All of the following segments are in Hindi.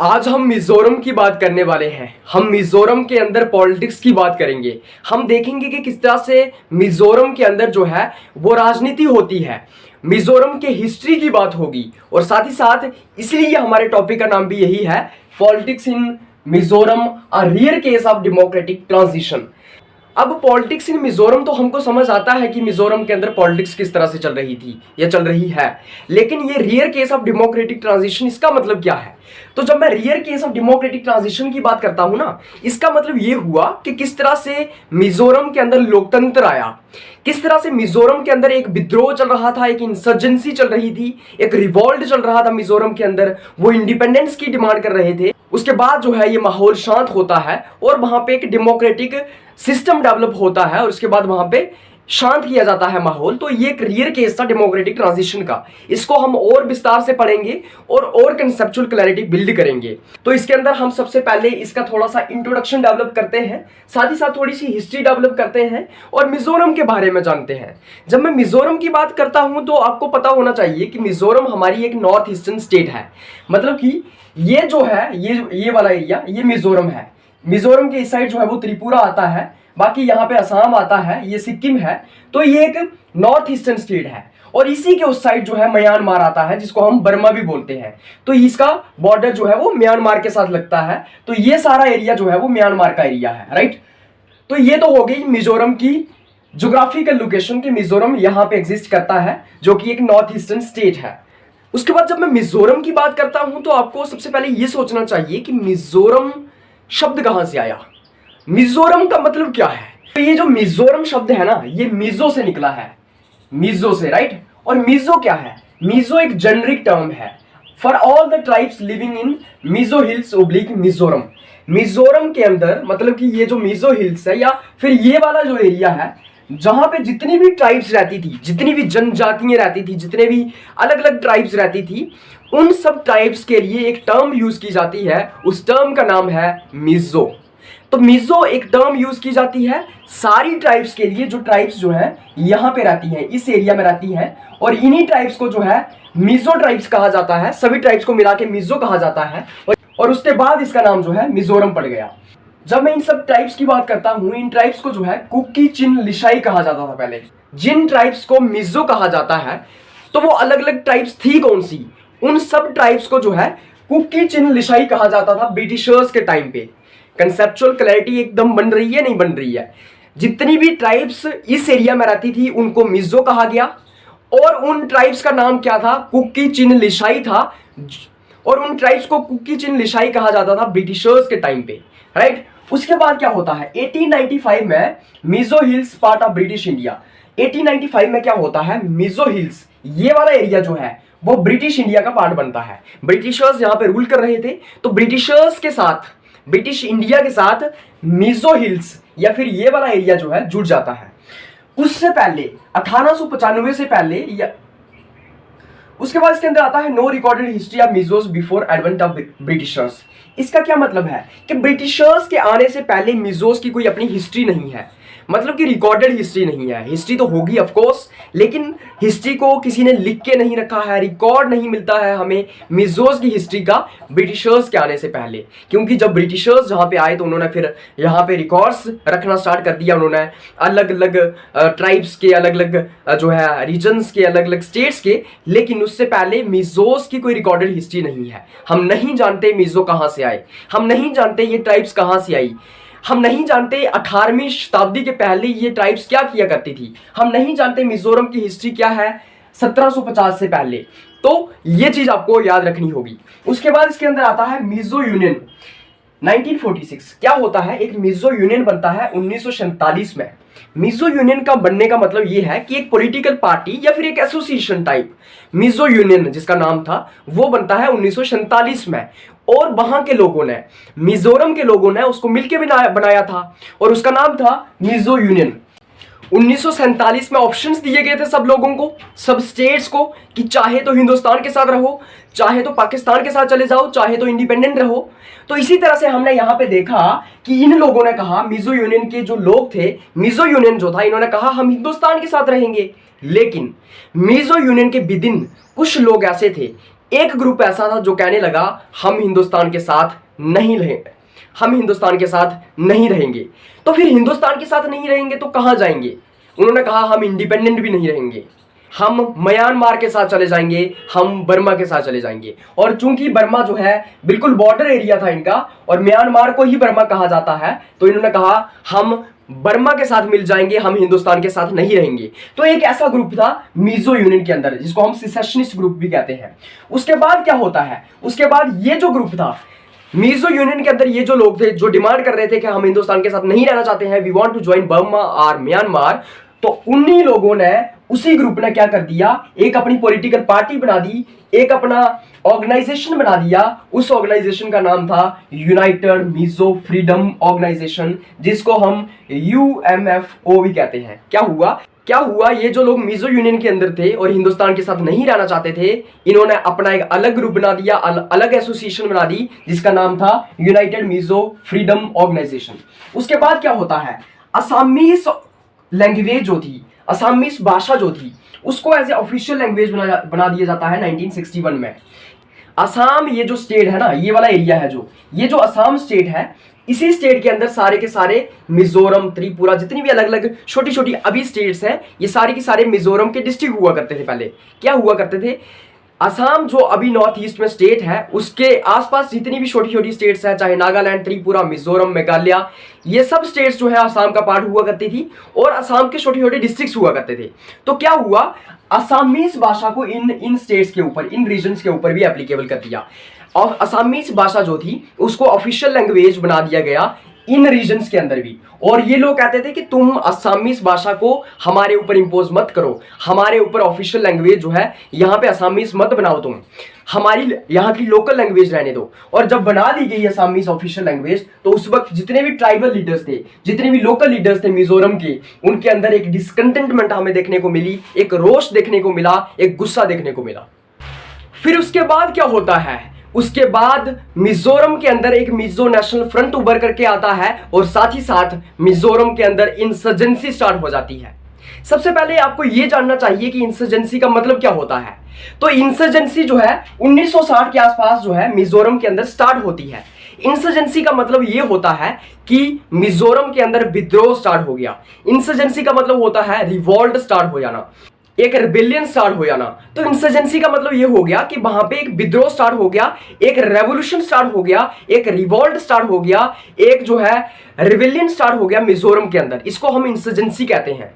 आज हम मिजोरम की बात करने वाले हैं। हम मिजोरम के अंदर पॉलिटिक्स की बात करेंगे। हम देखेंगे कि किस तरह से मिजोरम के अंदर जो है वो राजनीति होती है। मिजोरम के हिस्ट्री की बात होगी और साथ ही साथ इसलिए हमारे टॉपिक का नाम भी यही है, politics in Mizoram, a rare case of democratic transition. अब पॉलिटिक्स इन मिजोरम तो हमको समझ आता है कि मिजोरम के अंदर पॉलिटिक्स किस तरह से चल रही थी या चल रही है, लेकिन ये rear case of democratic transition, इसका मतलब क्या है? तो जब मैं rear case of democratic transition की बात करता हूं ना, इसका मतलब ये हुआ कि किस तरह से मिजोरम के अंदर लोकतंत्र आया, किस तरह से मिजोरम के अंदर एक विद्रोह चल रहा था, एक इंसर्जेंसी चल रही थी, एक रिवॉल्ट चल रहा था मिजोरम के अंदर। वो इंडिपेंडेंस की डिमांड कर रहे थे। उसके बाद जो है ये माहौल शांत होता है और वहां पे एक डेमोक्रेटिक सिस्टम डेवलप होता है और उसके बाद वहां पे शांत किया जाता है माहौल। तो ये एक रियर केस था डेमोक्रेटिक ट्रांजिशन का। इसको हम और विस्तार से पढ़ेंगे और कंसेप्चुअल क्लैरिटी बिल्ड करेंगे। तो इसके अंदर हम सबसे पहले इसका थोड़ा सा इंट्रोडक्शन डेवलप करते हैं, साथ ही साथ थोड़ी सी हिस्ट्री डेवलप करते हैं और मिजोरम के बारे में जानते हैं। जब मैं मिजोरम की बात करता हूं तो आपको पता होना चाहिए कि मिजोरम हमारी एक नॉर्थ ईस्टर्न स्टेट है। मतलब कि ये जो है ये वाला एरिया ये मिजोरम है। मिजोरम के इस साइड जो है वो त्रिपुरा आता है, बाकी यहाँ पे असम आता है, ये सिक्किम है। तो ये एक नॉर्थ ईस्टर्न स्टेट है और इसी के उस साइड जो है म्यांमार आता है, जिसको हम बर्मा भी बोलते हैं। तो इसका बॉर्डर जो है वो म्यांमार के साथ लगता है। तो ये सारा एरिया जो है वो म्यांमार का एरिया है, राइट। तो ये तो हो गई मिजोरम की ज्योग्राफिकल लोकेशन की मिजोरम यहाँ पे एग्जिस्ट करता है, जो कि एक नॉर्थ ईस्टर्न स्टेट है। उसके बाद जब मैं मिजोरम की बात करता हूं तो आपको सबसे पहले यह सोचना चाहिए कि मिजोरम शब्द कहां से आया, मिजोरम का मतलब क्या है। तो ये जो मिजोरम शब्द है ना, ये मिजो से निकला है, मिजो से, राइट। और मिजो क्या है? मिजो एक जेनरिक टर्म है for all the tribes living in Mizo hills oblique Mizoram. Mizoram के अंदर मतलब कि ये जो मिजो हिल्स है या फिर ये वाला जो एरिया है, जहां पे जितनी भी ट्राइब्स रहती थी, जितनी भी जनजातियां रहती थी, जितने भी अलग अलग ट्राइब्स रहती थी, उन सब ट्राइब्स के लिए एक टर्म यूज की जाती है। उस टर्म का नाम है मिजो। तो मिजो एक टर्म यूज की जाती है सारी ट्राइब्स के लिए, जो ट्राइब्स जो है यहां पे रहती हैं, इस एरिया में रहती हैं। और इन्हीं ट्राइब्स को जो है मिजो ट्राइब्स कहा जाता है। सभी ट्राइब्स को मिला के मिजो कहा जाता है और उसके बाद इसका नाम जो है मिजोरम पड़ गया। जब मैं इन सब ट्राइब्स की बात करता हूं, इन ट्राइब्स को जो है कुकी चिन लिशाई कहा जाता था पहले। जिन ट्राइब्स को मिजो कहा जाता है तो वो अलग अलग ट्राइब्स थी कौन सी? उन सब ट्राइब्स को जो है कुकी चिन लिशाई कहा जाता था ब्रिटिशर्स के टाइम पे। कंसेप्चुअल क्लैरिटी एकदम बन रही है, नहीं बन रही है? जितनी भी ट्राइब्स इस एरिया में रहती थी उनको मिजो कहा गया और उन ट्राइब्स का नाम क्या था? कुकी चिन लिशाई था। और उन ट्राइब्स को कुकी चिन लिशाई कहा जाता था ब्रिटिशर्स के टाइम पे, राइट। उसके बाद क्या होता है? 1895 में Mizo hills part of British India. 1895 में क्या होता है? मिजो हिल्स ये वाला एरिया जो है वो ब्रिटिश इंडिया का पार्ट बनता है। ब्रिटिशर्स यहाँ पे रूल कर रहे थे, तो ब्रिटिशर्स के साथ, ब्रिटिश इंडिया के साथ मिजो हिल्स या फिर ये वाला एरिया जो है जुड़ जाता है। उससे पहले 1895 से पहले या उसके बाद इसके अंदर आता है no recorded history of Mizos before advent of Britishers. इसका क्या मतलब है कि ब्रिटिशर्स के आने से पहले मिजोस की कोई अपनी हिस्ट्री नहीं है, मतलब कि रिकॉर्डेड हिस्ट्री नहीं है। हिस्ट्री तो होगी ऑफ कोर्स, लेकिन हिस्ट्री को किसी ने लिख के नहीं रखा है, रिकॉर्ड नहीं मिलता है हमें मिजोस की हिस्ट्री का ब्रिटिशर्स के आने से पहले। क्योंकि जब ब्रिटिशर्स जहाँ पे आए तो उन्होंने फिर यहाँ पे रिकॉर्ड्स रखना स्टार्ट कर दिया। उन्होंने अलग अलग ट्राइब्स के, अलग अलग जो है रीजन्स के, अलग अलग स्टेट्स के, लेकिन उससे पहले मिजोस की कोई रिकॉर्डेड हिस्ट्री नहीं है। हम नहीं जानते मिजो कहाँ से आए, हम नहीं जानते ये ट्राइब्स कहाँ से आई, हम नहीं जानते 18वीं शताब्दी के पहले ये ट्राइब्स क्या किया करती थी, हम नहीं जानते मिजोरम की हिस्ट्री क्या है 1750 से पहले। तो ये चीज आपको याद रखनी होगी। उसके बाद इसके अंदर आता है मिजो यूनियन 1946। क्या होता है? एक मिजो यूनियन बनता है 1947 में। मिजो यूनियन का बनने का मतलब यह है कि एक पॉलिटिकल पार्टी या फिर एक एसोसिएशन टाइप मिजो यूनियन जिसका नाम था वो बनता है 1947 में। और वहां के लोगों ने, मिजोरम के लोगों ने उसको मिलकर बनाया था और उसका नाम था मिजो यूनियन। 1947 में ऑप्शंस दिए गए थे सब लोगों को, सब स्टेट्स को, कि चाहे तो हिंदुस्तान के साथ रहो, चाहे तो पाकिस्तान के साथ चले जाओ, चाहे तो इंडिपेंडेंट रहो। तो इसी तरह से हमने यहां पे देखा कि इन लोगों ने कहा, मिजो यूनियन के जो लोग थे, मिजो यूनियन जो था, इन्होंने कहा हम हिंदुस्तान के साथ रहेंगे। लेकिन मिजो यूनियन के विदिन कुछ लोग ऐसे थे एक ग्रुप ऐसा था जो कहने लगा हम हिंदुस्तान के साथ नहीं रहेंगे, हम हिंदुस्तान के साथ नहीं रहेंगे। तो फिर हिंदुस्तान के साथ नहीं रहेंगे तो कहां जाएंगे? उन्होंने कहा हम इंडिपेंडेंट भी नहीं रहेंगे, हम म्यांमार के साथ चले जाएंगे, हम बर्मा के साथ चले जाएंगे। और चूंकि बर्मा जो है बिल्कुल बॉर्डर एरिया था इनका और म्यांमार को ही बर्मा कहा जाता है, तो इन्होंने कहा हम बर्मा के साथ मिल जाएंगे, हम हिंदुस्तान के साथ नहीं रहेंगे। तो एक ऐसा ग्रुप था मिजो यूनियन के अंदर जिसको हम सिसेशनिस्ट ग्रुप भी कहते हैं। उसके बाद क्या होता है, उसके बाद ये जो ग्रुप था मिजो यूनियन के अंदर, ये जो लोग थे जो डिमांड कर रहे थे कि हम हिंदुस्तान के साथ नहीं रहना चाहते हैं, we want to join Burma और म्यांमार, तो उन्हीं लोगों ने, उसी ग्रुप ने क्या कर दिया, एक अपनी पॉलिटिकल पार्टी बना दी, एक अपना ऑर्गेनाइजेशन बना दिया। उस ऑर्गेनाइजेशन का नाम था यूनाइटेड मिजो फ्रीडम ऑर्गेनाइजेशन, जिसको हम UMFO भी कहते हैं। क्या हुआ, ये जो लोग मिजो यूनियन के अंदर थे और हिंदुस्तान के साथ नहीं रहना चाहते थे, इन्होंने अपना एक अलग ग्रुप बना दिया, अलग एसोसिएशन बना दी जिसका नाम था यूनाइटेड मिजो फ्रीडम ऑर्गेनाइजेशन। उसके बाद क्या होता है, असामीज लैंग्वेज जो थी, असामीज भाषा जो थी, उसको एज ए ऑफिशियल लैंग्वेज बना दिया जाता है 1961 में। असम, ये जो स्टेट है ना, ये वाला एरिया है जो, ये जो असम स्टेट है, इसी स्टेट के अंदर सारे के सारे मिजोरम, त्रिपुरा, जितनी भी अलग अलग छोटी छोटी अभी स्टेट्स हैं, ये सारे के सारे मिजोरम के डिस्ट्रिक्ट हुआ करते थे। पहले क्या हुआ करते थे, असम जो अभी नॉर्थ ईस्ट में स्टेट है, उसके आसपास जितनी भी छोटी छोटी स्टेट्स हैं, चाहे नागालैंड, त्रिपुरा, मिजोरम, मेघालय, ये सब स्टेट्स जो है असम का पार्ट हुआ करती थी और असम के छोटे छोटे डिस्ट्रिक्ट्स हुआ करते थे। तो क्या हुआ, असमीज भाषा को इन स्टेट्स के ऊपर, इन रीजन्स के ऊपर भी एप्लीकेबल कर दिया और असमीज भाषा जो थी उसको ऑफिशियल लैंग्वेज बना दिया गया इन रीजन्स के अंदर भी। और ये लोग कहते थे कि तुम असमीज भाषा को हमारे ऊपर इंपोज मत करो, हमारे ऊपर ऑफिशियल लैंग्वेज जो है यहाँ पे असमीज मत बनाओ, तुम हमारी यहाँ की लोकल लैंग्वेज रहने दो। और जब बना दी गई असमीज ऑफिशियल लैंग्वेज, तो उस वक्त जितने भी ट्राइबल लीडर्स थे, जितने भी लोकल लीडर्स थे मिजोरम के, उनके अंदर एक डिसकंटेंटमेंट हमें देखने को मिली, एक रोष देखने को मिला, एक गुस्सा देखने को मिला। फिर उसके बाद क्या होता है, उसके बाद मिजोरम के अंदर एक मिजो नेशनल फ्रंट उभर करके आता है और साथ ही साथ मिजोरम के अंदर इंसर्जेंसी स्टार्ट हो जाती है। सबसे पहले आपको यह जानना चाहिए कि इंसर्जेंसी का मतलब क्या होता है। तो इंसर्जेंसी जो है 1960 के आसपास जो है मिजोरम के अंदर स्टार्ट होती है। इंसर्जेंसी का मतलब यह होता है कि मिजोरम के अंदर विद्रोह स्टार्ट हो गया। इंसर्जेंसी का मतलब होता है रिवॉल्ट स्टार्ट हो जाना, एक रिबेलियन स्टार्ट हो जाना। तो इंसर्जेंसी का मतलब ये हो गया कि वहां पे एक विद्रोह स्टार्ट हो गया, एक रेवोल्यूशन स्टार्ट हो गया, एक रिवॉल्ट स्टार्ट हो गया, एक जो है रिबेलियन स्टार्ट हो गया मिजोरम के अंदर। इसको हम इंसर्जेंसी कहते हैं।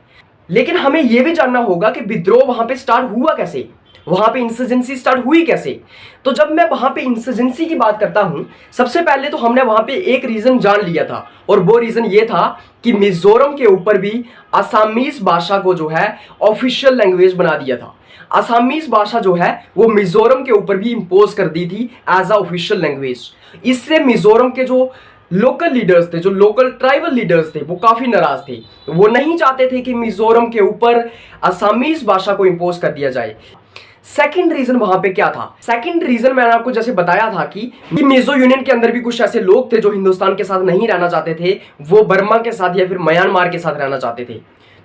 लेकिन हमें यह भी जानना होगा कि विद्रोह वहां पे स्टार्ट हुआ कैसे, वहां पे इंसर्जेंसी स्टार्ट हुई कैसे। तो जब मैं वहां पे इंसर्जेंसी की बात करता हूं, सबसे पहले तो हमने वहां पे एक रीजन जान लिया था और वो रीजन ये था कि मिजोरम के ऊपर भी असमीज भाषा को जो है ऑफिशियल लैंग्वेज बना दिया था। असमीज भाषा जो है वो मिजोरम के ऊपर भी इंपोज कर दी थी एज अ ऑफिशियल लैंग्वेज। इससे मिजोरम के जो लोकल लीडर्स थे, जो लोकल ट्राइबल लीडर्स थे, वो काफी नाराज थे। वो नहीं चाहते थे कि मिजोरम के ऊपर असमीज भाषा को इंपोज कर दिया जाए। सेकंड रीजन वहां पे क्या था, सेकंड रीजन मैंने आपको जैसे बताया था कि मिजो यूनियन के अंदर भी कुछ ऐसे लोग थे जो हिंदुस्तान के साथ नहीं रहना चाहते थे, वो बर्मा के साथ या फिर म्यांमार के साथ रहना चाहते थे।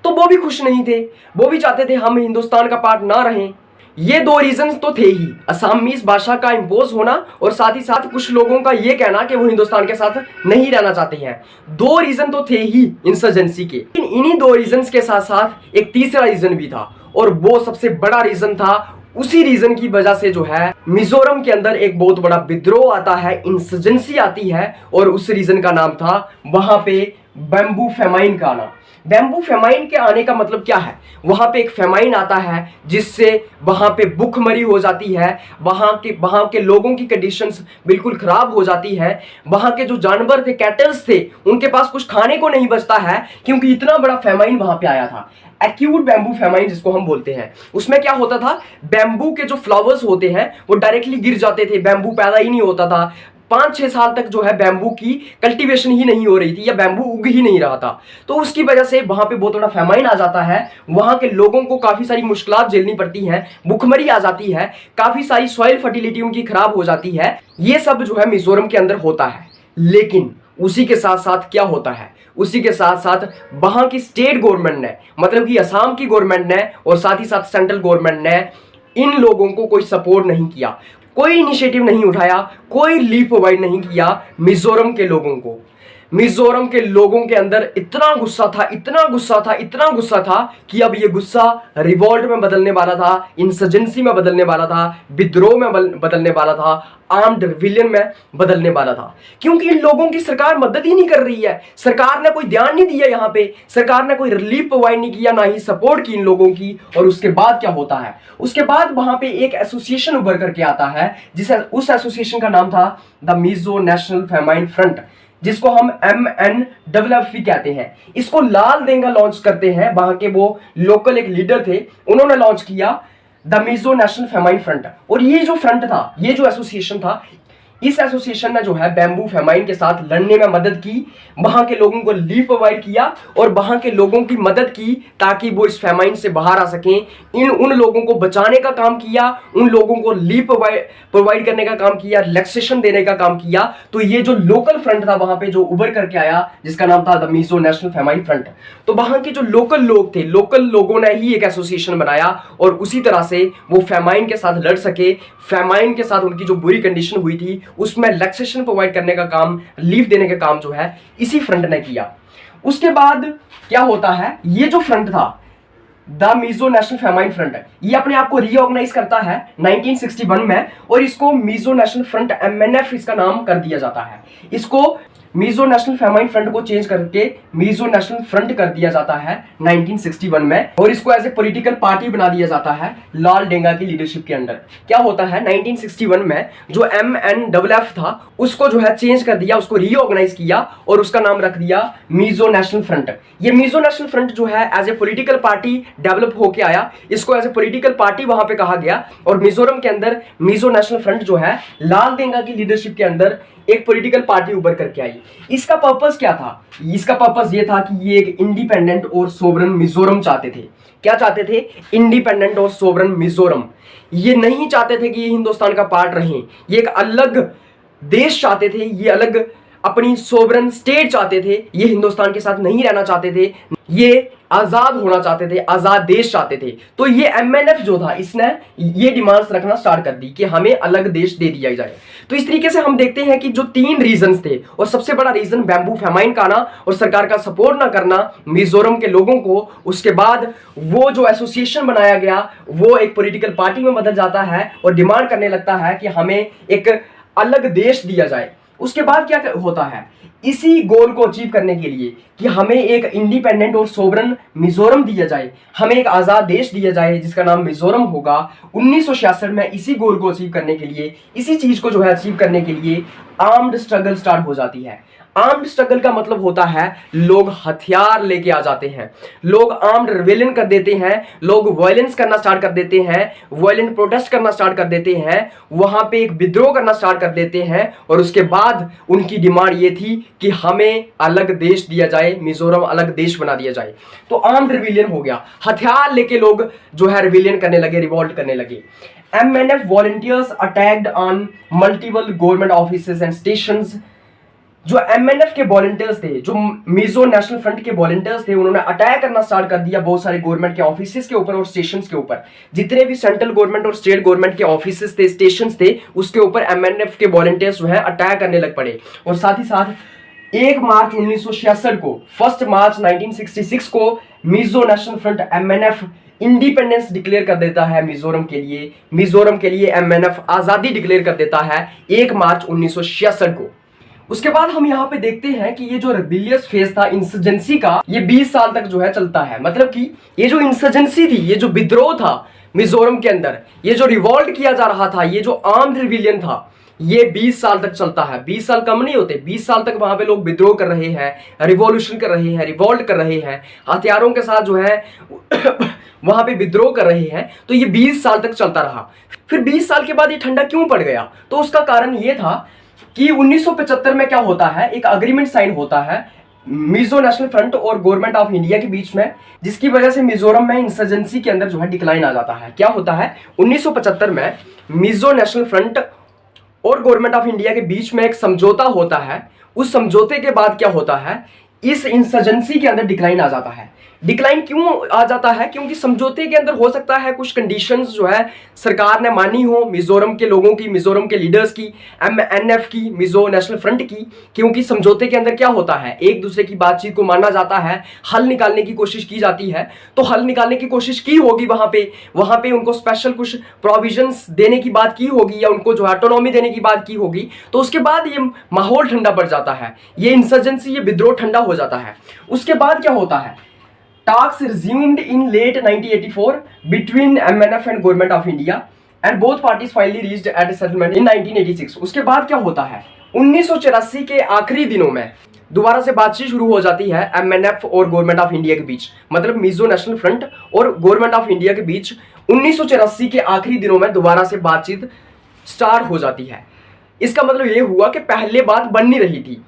तो वो भी खुश नहीं थे, वो भी चाहते थे हम हिंदुस्तान का पार्ट ना रहें। ये दो रीजंस तो थे ही, असमीज भाषा का इंपोज होना और साथ ही साथ कुछ लोगों का ये कहना कि वो हिंदुस्तान के साथ नहीं रहना चाहते हैं। दो रीजन तो थे ही इंसर्जेंसी के। इन्हीं दो रीजंस के साथ साथ एक तीसरा रीजन भी था और वो सबसे बड़ा रीजन था। उसी रीजन की वजह से जो है मिजोरम के अंदर एक बहुत बड़ा विद्रोह आता है, इंसर्जेंसी आती है और उस रीजन का नाम था वहां पे बैम्बू फेमाइन का आना। बैम्बू फेमाइन के आने का मतलब क्या है, वहां पे एक फेमाइन आता है जिससे वहां पे भूखमरी हो जाती है, वहां के लोगों की कंडीशंस बिल्कुल खराब हो जाती है। वहां के जो जानवर थे, कैटल्स थे, उनके पास कुछ खाने को नहीं बचता है क्योंकि इतना बड़ा फेमाइन वहां पे आया था। एक्यूट बैम्बू फेमाइन जिसको हम बोलते हैं। उसमें क्या होता था, बैम्बू के जो फ्लावर्स होते हैं वो डायरेक्टली गिर जाते थे, बैम्बू पैदा ही नहीं होता था। 5-6 साल तक जो है बैम्बू की कल्टीवेशन ही नहीं हो रही थी या बैम्बू उग ही नहीं रहा था। तो उसकी वजह से वहां पे बहुत बड़ा फेमाइन आ जाता है, वहां के लोगों को काफी सारी मुश्किलात झेलनी पड़ती हैं, भूखमरी आ जाती है, काफी सारी सॉइल फर्टिलिटी उनकी खराब हो जाती है। ये सब जो है मिजोरम के अंदर होता है। लेकिन उसी के साथ साथ क्या होता है, उसी के साथ साथ वहां की स्टेट गवर्नमेंट ने, मतलब कि असम की गवर्नमेंट ने और साथ ही साथ सेंट्रल गवर्नमेंट ने इन लोगों को कोई सपोर्ट नहीं किया। कोई इनिशिएटिव नहीं उठाया, कोई लीव प्रोवाइड नहीं किया मिजोरम के लोगों को। मिजोरम के लोगों के अंदर इतना गुस्सा था, इतना गुस्सा था, इतना गुस्सा था कि अब ये गुस्सा रिवॉल्ट में बदलने वाला था, इंसर्जेंसी में बदलने वाला था, विद्रोह में बदलने वाला था, आर्म्ड रिविलियन में बदलने वाला था। क्योंकि इन लोगों की सरकार मदद ही नहीं कर रही है, सरकार ने कोई ध्यान नहीं दिया, यहाँ पे सरकार ने कोई रिलीफ प्रोवाइड नहीं किया, ना ही सपोर्ट की इन लोगों की। और उसके बाद क्या होता है, उसके बाद वहां पे एक एसोसिएशन उभर करके आता है, जिस उस एसोसिएशन का नाम था the Mizo national famine front, जिसको हम MNFF कहते हैं। इसको लाल देंगा लॉन्च करते हैं, वहां के वो लोकल एक लीडर थे, उन्होंने लॉन्च किया the Mizo national famine front. और ये जो फ्रंट था, ये जो एसोसिएशन था, इस एसोसिएशन ने जो है बैम्बू फेमाइन के साथ लड़ने में मदद की, वहां के लोगों को लीव प्रोवाइड किया और वहां के लोगों की मदद की ताकि वो इस फेमाइन से बाहर आ सकें। उन लोगों को बचाने का काम किया, उन लोगों को लीव प्रोवाइड करने का काम किया, रिलैक्सेशन देने का काम किया। तो ये जो लोकल फ्रंट था वहां पे जो उभर करके आया, जिसका नाम था the Mizo national famine front. तो वहां के जो लोकल लोग थे, लोकल लोगों ने ही एक एसोसिएशन बनाया और उसी तरह से वो फेमाइन के साथ लड़ सके। फेमाइन के साथ उनकी जो बुरी कंडीशन हुई थी उसमें रिलैक्सेशन प्रोवाइड करने का काम, लीव देने का काम जो है इसी फ्रंट ने किया। उसके बाद क्या होता है, ये जो फ्रंट था the Mizo national famine front, ये अपने आप को रीऑर्गेनाइज करता है 1961 में और इसको मिजो नेशनल फ्रंट MNF इसका नाम कर दिया जाता है। इसको मिजो नेशनल फेमाइन फ्रंट को चेंज करके मिजो नेशनल फ्रंट कर दिया जाता है 1961 में और इसको एज ए पॉलिटिकल पार्टी बना दिया जाता है लाल डेंगा की लीडरशिप के अंडर। क्या होता है 1961 में जो MNFF था उसको जो है चेंज कर दिया, उसको रीऑर्गेनाइज किया और उसका नाम रख दिया मिजो नेशनल फ्रंट। ये मिजो नेशनल फ्रंट जो है as a political party develop होके आया, इसको एज ए पॉलिटिकल पार्टी वहां पे कहा गया और मिजोरम के अंदर मिजो नेशनल फ्रंट जो है लाल देंगा की लीडरशिप के अंदर एक पॉलिटिकल पार्टी उभर करके आई। इसका पर्पस क्या था, इसका पर्पस ये था कि ये एक इंडिपेंडेंट और सोवरन मिजोरम चाहते थे। क्या चाहते थे, इंडिपेंडेंट और सोवरन मिजोरम। ये नहीं चाहते थे कि ये हिंदुस्तान का पार्ट रहे, ये एक अलग देश चाहते थे, ये अलग अपनी सोवरन स्टेट चाहते थे, ये हिंदुस्तान के साथ नहीं रहना चाहते थे, ये आजाद होना चाहते थे, आजाद देश चाहते थे। तो ये MNF जो था इसने ये डिमांड्स रखना स्टार्ट कर दी कि हमें अलग देश दे दिया जाए। तो इस तरीके से हम देखते हैं कि जो 3 रीजंस थे और सबसे बड़ा रीजन बैम्बू फेमाइन का आना और सरकार का सपोर्ट ना करना मिजोरम के लोगों को। उसके बाद वो जो एसोसिएशन बनाया गया वो एक पॉलिटिकल पार्टी में बदल जाता है और डिमांड करने लगता है कि हमें एक अलग देश दिया जाए। उसके बाद क्या होता है, इसी गोल को अचीव करने के लिए कि हमें एक इंडिपेंडेंट और सोवरन मिजोरम दिया जाए, हमें एक आजाद देश दिया जाए जिसका नाम मिजोरम होगा। 1966 में इसी गोल को अचीव करने के लिए, इसी चीज को जो है अचीव करने के लिए आर्म्ड स्ट्रगल स्टार्ट हो जाती है। आर्म्ड स्ट्रगल का मतलब होता है लोग हथियार लेके आ जाते हैं, लोग आर्म्ड रिवेलियन कर देते हैं, लोग वायलेंस करना स्टार्ट कर देते हैं, वायलेंट प्रोटेस्ट करना स्टार्ट कर देते हैं, वहां पे एक विद्रोह करना स्टार्ट कर देते हैं। और उसके बाद उनकी डिमांड ये थी कि हमें अलग देश दिया जाए, मिजोरम अलग देश बना दिया जाए। तो आर्म्ड रिवेलियन हो गया, हथियार लेके लोग जो है रिवेलियन करने लगे, रिवॉल्ट करने लगे। MNF volunteers attacked on multiple government offices and stations. जो MNF के वॉलंटियर्स थे, जो मिजो नेशनल फ्रंट के वॉलंटियर्स थे, उन्होंने अटैक करना स्टार्ट कर दिया बहुत सारे गवर्नमेंट के ऑफिसेस के ऊपर और स्टेशंस के ऊपर। जितने भी सेंट्रल गवर्नमेंट और स्टेट गवर्नमेंट के ऑफिसेस थे, स्टेशंस थे, उसके ऊपर MNF के वॉलंटियर्स जो है अटैक करने लग पड़े। और साथ ही साथ 1 मार्च 1966 को, 1 मार्च 1966 को Mizo national front MNF independence declare कर देता है मिजोरम के लिए। मिजोरम के लिए MNF आजादी डिक्लेयर कर देता है 1 मार्च 1966 को। उसके बाद हम यहाँ पे देखते हैं कि ये जो रिबिलियस फेज था इंसर्जेंसी का, ये 20 साल तक जो है चलता है। मतलब कि ये जो इंसर्जेंसी थी, ये जो विद्रोह था मिजोरम के अंदर, ये जो रिवॉल्ट किया जा रहा था, ये जो आर्म्ड रिविलियन था, ये 20 साल तक चलता है। 20 साल कम नहीं होते, 20 साल तक वहां पे लोग विद्रोह कर रहे हैं, रिवॉल्यूशन कर रहे हैं, रिवॉल्ट कर रहे हैं, हथियारों के साथ जो है वहां पे विद्रोह कर रहे हैं। तो ये 20 साल तक चलता रहा। फिर 20 साल के बाद ये ठंडा क्यों पड़ गया, तो उसका कारण ये था कि 1975 में क्या होता है, एक अग्रीमेंट साइन होता है मिजो नेशनल फ्रंट और गवर्नमेंट ऑफ इंडिया के बीच में, जिसकी वजह से मिजोरम में इंसर्जेंसी के अंदर जो है डिक्लाइन आ जाता है। क्या होता है, 1975 में मिजो नेशनल फ्रंट और गवर्नमेंट ऑफ इंडिया के बीच में एक समझौता होता है। उस समझौते के बाद क्या होता है, इस इंसर्जेंसी के अंदर डिक्लाइन आ जाता है। डिक्लाइन क्यों आ जाता है? क्योंकि समझौते के अंदर हो सकता है कुछ कंडीशंस जो है सरकार ने मानी हो मिजोरम के लोगों की, मिजोरम के लीडर्स की, MNF की, मिजो नेशनल फ्रंट की। क्योंकि समझौते के अंदर क्या होता है, एक दूसरे की बातचीत को माना जाता है, हल निकालने की कोशिश की जाती है। तो हल निकालने की कोशिश की होगी वहां पे उनको स्पेशल कुछ प्रोविजंस देने की बात की होगी, या उनको जो ऑटोनॉमी देने की बात की होगी। तो उसके बाद ये माहौल ठंडा पड़ जाता है, ये इंसर्जेंसी, ये विद्रोह ठंडा हो जाता है। उसके बाद क्या होता है, talks resumed in late 1984 between MNF and Government of India and both parties finally reached at a settlement in 1986। उसके बाद क्या होता है, 1984 के आखिरी दिनों में दोबारा से बातचीत शुरू हो जाती है MNF और गवर्नमेंट ऑफ इंडिया के बीच, मतलब मिजो नेशनल फ्रंट और गवर्नमेंट ऑफ इंडिया के बीच 1984 के आखिरी दिनों में दोबारा से बातचीत स्टार्ट हो जाती है। इसका मतलब ये हुआ कि पहले बात बन नहीं रही थी,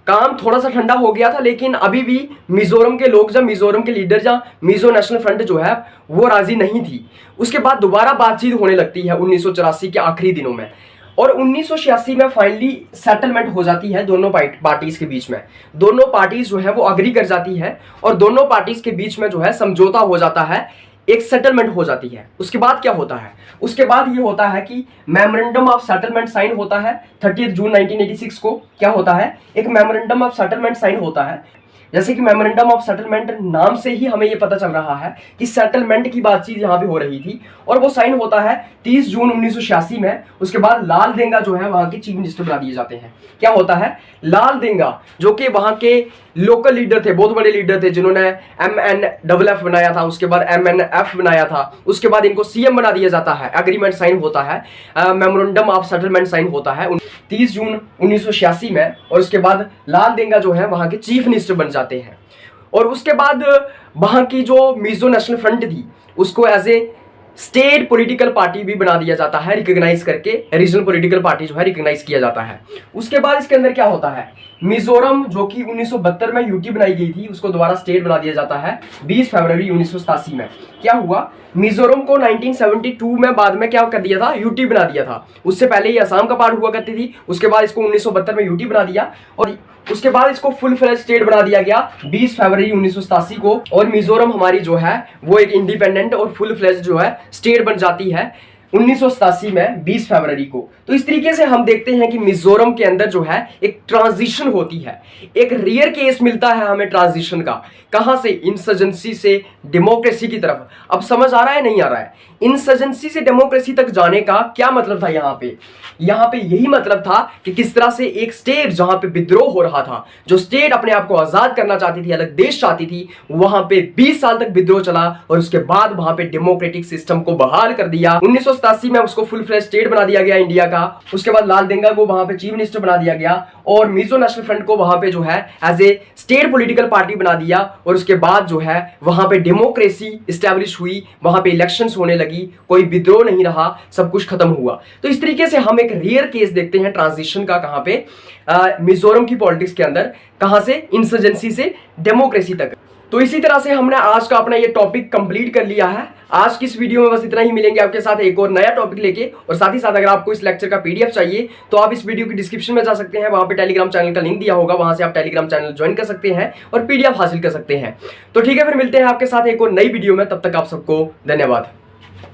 काम थोड़ा सा ठंडा हो गया था, लेकिन अभी भी मिजोरम के लोग, जब मिजोरम के लीडर या मिजो नेशनल फ्रंट जो है वो राजी नहीं थी। उसके बाद दोबारा बातचीत होने लगती है 1984 के आखिरी दिनों में, और 1986 में फाइनली सेटलमेंट हो जाती है दोनों पार्टीज के बीच में। दोनों पार्टीज जो है वो अग्री कर जाती है और दोनों पार्टीज के बीच में जो है समझौता हो जाता है, एक सेटलमेंट हो जाती है। उसके बाद क्या होता है, उसके बाद ये होता है कि मेमोरेंडम ऑफ सेटलमेंट साइन होता है 30 जून 1986 को। क्या होता है, एक मेमोरेंडम ऑफ सेटलमेंट साइन होता है। जैसे कि मेमोरेंडम ऑफ सेटलमेंट नाम से ही हमें ये पता चल रहा है कि सेटलमेंट की बातचीत यहाँ पे हो रही थी, और वो साइन होता है 30 जून 1986 में। उसके बाद लाल देंगा जो है वहां के चीफ मिनिस्टर बना दिए जाते हैं। क्या होता है, लाल देंगा जो कि वहां के लोकल लीडर थे, बहुत बड़े लीडर थे, जिन्होंने MNFF बनाया था, उसके बाद MNF बनाया था, उसके बाद इनको CM बना दिया जाता है। एग्रीमेंट साइन होता है, मेमोरेंडम ऑफ सेटलमेंट साइन होता है 30 जून 1986 में, और उसके बाद लाल देंगा जो है वहां के चीफ मिनिस्टर बन जाते हैं। और उसके बाद वहां की जो मिजो नेशनल फ्रंट थी उसको as a state political party भी बना दिया जाता है, रिकॉग्नाइज करके रीजनल पॉलिटिकल पार्टी जो है रिकॉग्नाइज किया जाता है। उसके बाद इसके अंदर क्या होता है, मिजोरम जो कि 1972 में यूटी बनाई गई थी उसको दोबारा स्टेट बना दिया जाता है 20 फरवरी 1987 में। क्या हुआ, मिजोरम को 1972 में बाद में क्या कर दिया था, यूटी बना दिया था। उससे पहले ये असम का पार्ट हुआ करती थी, उसके बाद इसको 1972 में यूटी बना दिया, और उसके बाद इसको फुल फ्लेज स्टेट बना दिया गया 20 फरवरी 1987 को। और मिजोरम हमारी जो है वो एक इंडिपेंडेंट और फुल फ्लेज जो है स्टेट बन जाती है 1987 में 20 फरवरी को। तो इस तरीके से हम देखते हैं कि मिजोरम के अंदर जो है एक ट्रांजिशन होती है, एक रेयर केस मिलता है हमें ट्रांजिशन का। कहां से, इंसर्जेंसी से डेमोक्रेसी की तरफ। अब समझ आ रहा है, नहीं आ रहा है, इंसर्जेंसी से डेमोक्रेसी तक जाने का क्या मतलब था यहाँ पे यही मतलब था कि किस तरह से एक स्टेट जहां पे विद्रोह हो रहा था, जो स्टेट अपने आप को आजाद करना चाहती थी, अलग देश चाहती थी, वहां पे 20 साल तक विद्रोह चला, और उसके बाद वहां पे डेमोक्रेटिक सिस्टम को बहाल कर दिया। 1987 में उसको फुल फ्लेज स्टेट बना दिया गया इंडिया का। उसके बाद लाल देंगा को वहां पे चीफ मिनिस्टर बना दिया गया, और मिजो नेशनल फ्रंट को वहां पे जो है as a state political party बना दिया, और उसके बाद जो है वहां पे डेमोक्रेसी स्टैब्लिश हुई, वहां पे इलेक्शंस होने लगी, कोई विद्रोह नहीं रहा, सब कुछ खत्म हुआ। तो इस तरीके से हम एक रेयर केस देखते हैं ट्रांजिशन का, कहां पे, मिजोरम की पॉलिटिक्स के अंदर, कहां से इंसर्जेंसी से डेमोक्रेसी तक। तो इसी तरह से हमने आज का अपना ये टॉपिक कंप्लीट कर लिया है। आज की इस वीडियो में बस इतना ही, मिलेंगे आपके साथ एक और नया टॉपिक लेके। और साथ ही साथ अगर आपको इस लेक्चर का PDF चाहिए तो आप इस वीडियो की डिस्क्रिप्शन में जा सकते हैं, वहां पे टेलीग्राम चैनल का लिंक दिया होगा, वहां से आप टेलीग्राम चैनल ज्वाइन कर सकते हैं और PDF हासिल कर सकते हैं। तो ठीक है, फिर मिलते हैं आपके साथ एक और नई वीडियो में, तब तक आप सबको धन्यवाद।